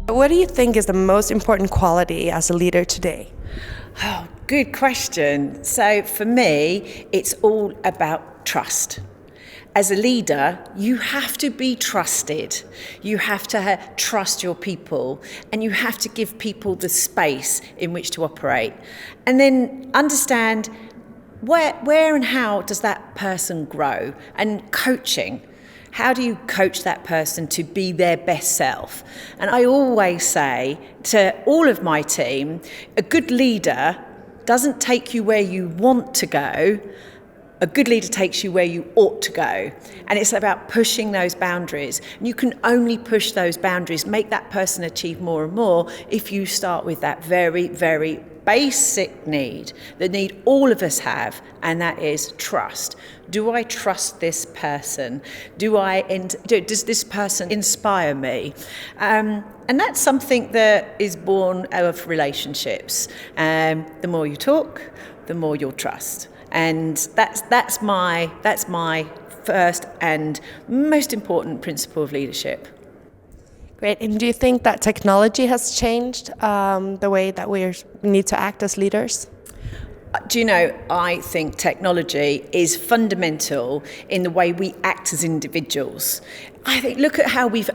What do you think is the most important quality as a leader today? Oh, good question. So for me, it's all about trust. As a leader, you have to be trusted. You have to trust your people, and you have to give people the space in which to operate. And then understand where and how does that person grow? And coaching. How do you coach that person to be their best self? And I always say to all of my team, a good leader doesn't take you where you want to go. A good leader takes you where you ought to go. And it's about pushing those boundaries. And you can only push those boundaries, make that person achieve more and more if you start with that very, very basic need, the need all of us have, and that is trust. Do I trust this person? Does this person inspire me? And that's something that is born out of relationships. The more you talk, the more you'll trust. And that's my first and most important principle of leadership. Great. And do you think that technology has changed the way that we need to act as leaders? Do you know, I think technology is fundamental in the way we act as individuals. I think, look at how we've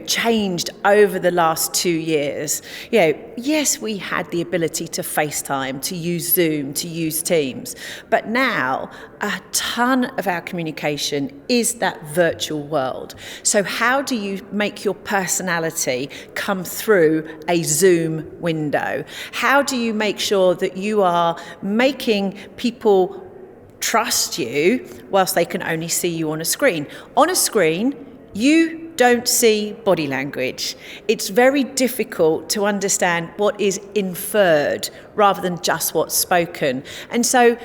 changed over the last 2 years. Yes, we had the ability to FaceTime, to use Zoom, to use Teams, but now a ton of our communication is that virtual world. So how do you make your personality come through a Zoom window? How do you make sure that you are making people trust you whilst they can only see you on a screen? On a screen, you don't see body language. It's very difficult to understand what is inferred rather than just what's spoken. And so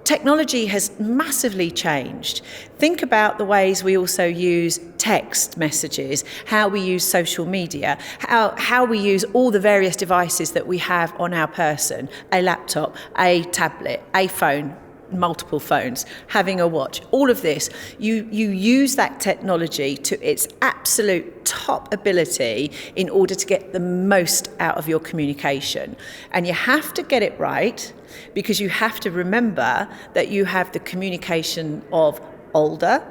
technology has massively changed. Think about the ways we also use text messages, how we use social media, how we use all the various devices that we have on our person, a laptop, a tablet, a phone, multiple phones, having a watch, all of this. You use that technology to its absolute top ability in order to get the most out of your communication. And you have to get it right, because you have to remember that you have the communication of older,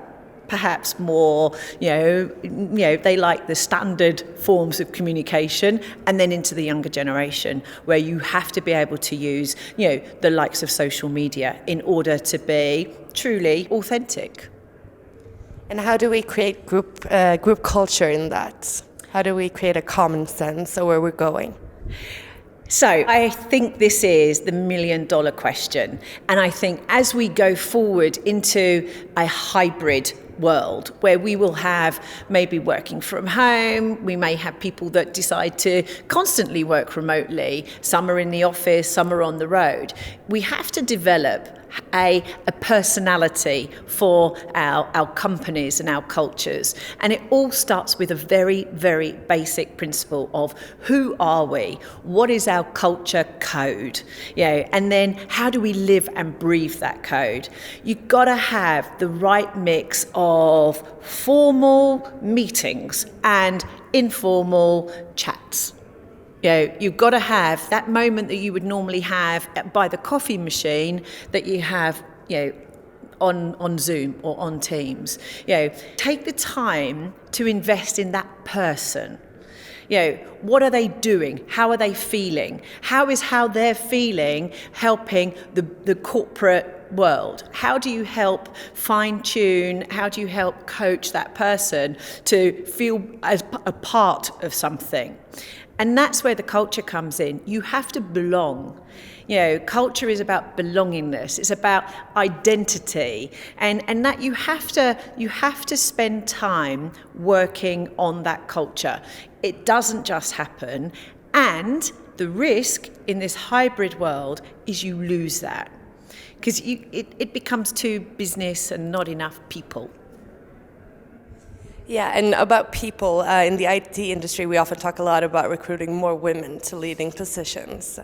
perhaps more, they like the standard forms of communication, and then into the younger generation, where you have to be able to use, the likes of social media in order to be truly authentic. And how do we create group culture in that? How do we create a common sense of where we're going? So I think this is the million-dollar question. And I think as we go forward into a hybrid world where we will have maybe working from home, we may have people that decide to constantly work remotely, some are in the office, some are on the road. We have to develop a personality for our companies and our cultures. And it all starts with a very, very basic principle of who are we? What is our culture code? And then how do we live and breathe that code? You've got to have the right mix of formal meetings and informal chats. You've got to have that moment that you would normally have by the coffee machine that you have, on Zoom or on Teams. Take the time to invest in that person. What are they doing? How are they feeling? How is how they're feeling helping the corporate world? How do you help fine-tune? How do you help coach that person to feel as a part of something? And that's where the culture comes in. You have to belong. Culture is about belongingness. It's about identity, and that you have to spend time working on that culture. It doesn't just happen, and the risk in this hybrid world is you lose that, because it becomes too business and not enough people. Yeah, and about people, in the IT industry, we often talk a lot about recruiting more women to leading positions.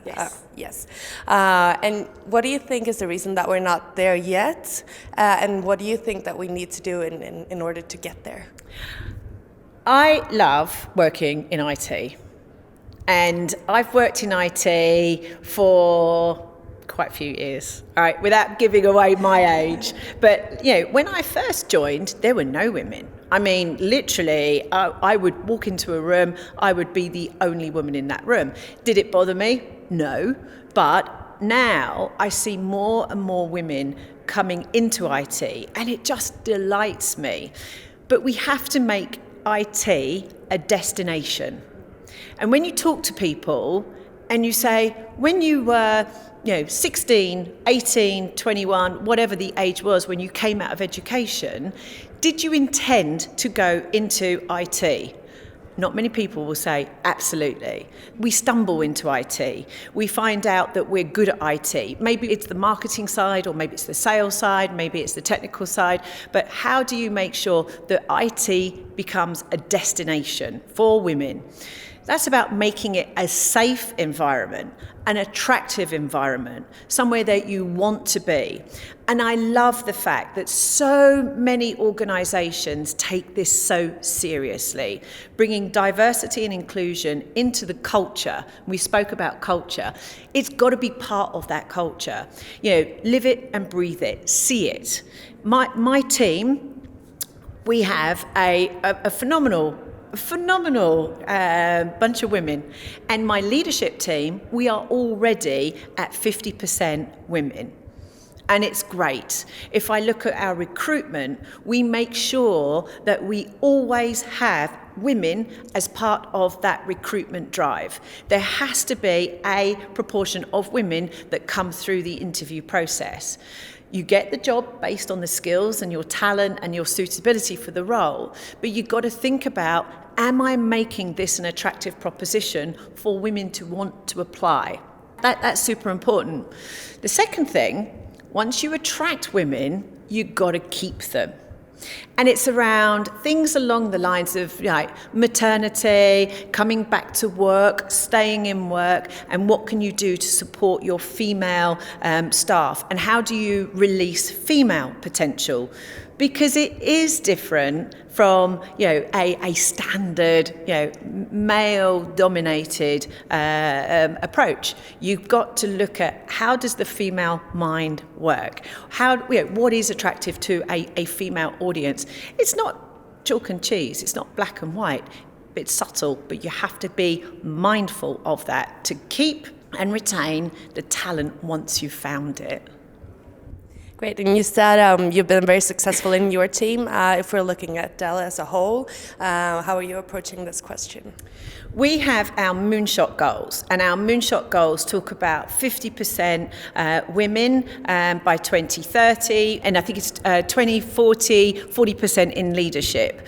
Yes. And what do you think is the reason that we're not there yet? And what do you think that we need to do in order to get there? I love working in IT. And I've worked in IT for quite a few years, all right, without giving away my age. But, when I first joined, there were no women. I mean, literally, I would walk into a room, I would be the only woman in that room. Did it bother me? No. But now I see more and more women coming into IT, and it just delights me. But we have to make IT a destination. And when you talk to people and you say, when you were 16, 18, 21, whatever the age was when you came out of education, did you intend to go into IT? Not many people will say, absolutely. We stumble into IT. We find out that we're good at IT. Maybe it's the marketing side, or maybe it's the sales side, maybe it's the technical side. But how do you make sure that IT becomes a destination for women? That's about making it a safe environment, an attractive environment, somewhere that you want to be. And I love the fact that so many organisations take this so seriously, bringing diversity and inclusion into the culture. We spoke about culture. It's got to be part of that culture. Live it and breathe it, see it. My team, we have a phenomenal bunch of women, and my leadership team, we are already at 50% women, and it's great. If I look at our recruitment, we make sure that we always have women as part of that recruitment drive. There has to be a proportion of women that come through the interview process. You get the job based on the skills and your talent and your suitability for the role, but you've got to think about, am I making this an attractive proposition for women to want to apply? That's super important. The second thing, once you attract women, you've got to keep them. And it's around things along the lines of maternity, coming back to work, staying in work, and what can you do to support your female staff, and how do you release female potential? Because it is different from a standard male-dominated approach. You've got to look at, how does the female mind work? What is attractive to a female audience? It's not chalk and cheese. It's not black and white. It's subtle, but you have to be mindful of that to keep and retain the talent once you've found it. Great, and you said you've been very successful in your team. If we're looking at Dell as a whole, how are you approaching this question? We have our moonshot goals, and our moonshot goals talk about 50% women by 2030, and I think it's 2040, 40% in leadership.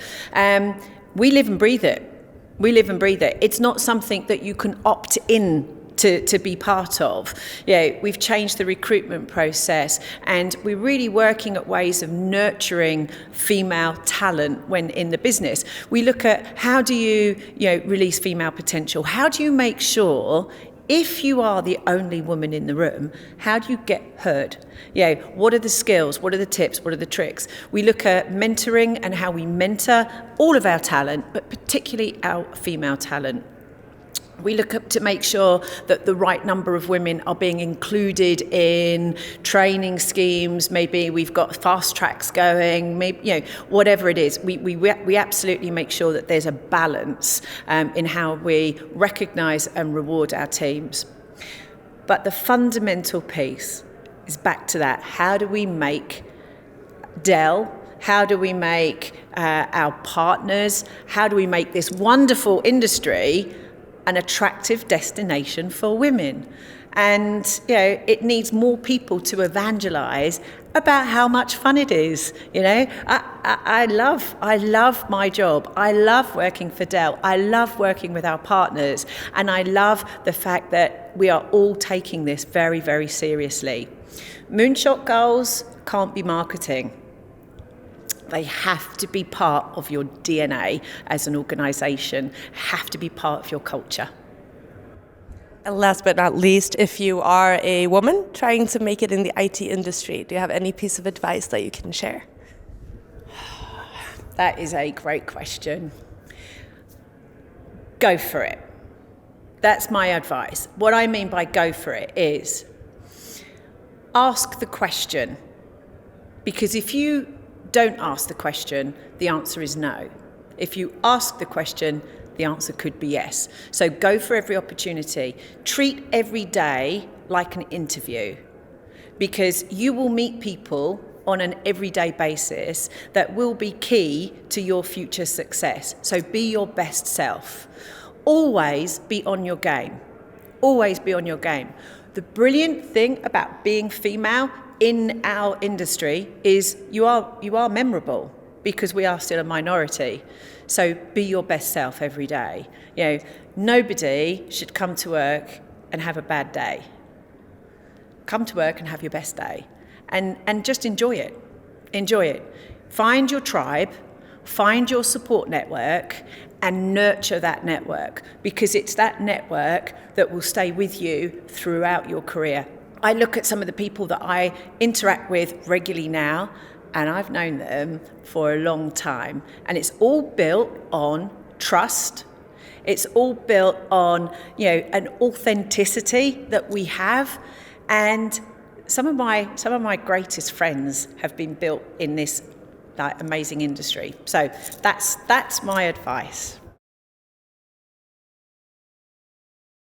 We live and breathe it. It's not something that you can opt in to be part of. We've changed the recruitment process, and we're really working at ways of nurturing female talent when in the business. We look at, how do you release female potential? How do you make sure, if you are the only woman in the room, how do you get heard? What are the skills? What are the tips? What are the tricks? We look at mentoring and how we mentor all of our talent, but particularly our female talent. We look up to make sure that the right number of women are being included in training schemes. Maybe we've got fast tracks going, maybe, whatever it is. We absolutely make sure that there's a balance in how we recognise and reward our teams. But the fundamental piece is back to that. How do we make Dell, how do we make our partners, how do we make this wonderful industry an attractive destination for women? And it needs more people to evangelise about how much fun it is. I love my job. I love working for Dell. I love working with our partners, and I love the fact that we are all taking this very, very seriously. Moonshot goals can't be marketing. They have to be part of your DNA as an organisation, have to be part of your culture. And last but not least, if you are a woman trying to make it in the IT industry, do you have any piece of advice that you can share? That is a great question. Go for it. That's my advice. What I mean by go for it is ask the question. Because if you don't ask the question, the answer is no. If you ask the question, the answer could be yes. So go for every opportunity. Treat every day like an interview, because you will meet people on an everyday basis that will be key to your future success. So be your best self. Always be on your game. Always be on your game. The brilliant thing about being female in our industry is you are memorable, because we are still a minority. So be your best self every day. You know, nobody should come to work and have a bad day. Come to work and have your best day, and just enjoy it. Enjoy it. Find your tribe, find your support network, and nurture that network, because it's that network that will stay with you throughout your career. I look at some of the people that I interact with regularly now, and I've known them for a long time, and it's all built on trust. It's all built on, an authenticity that we have. And some of my greatest friends have been built in this amazing industry. So that's my advice.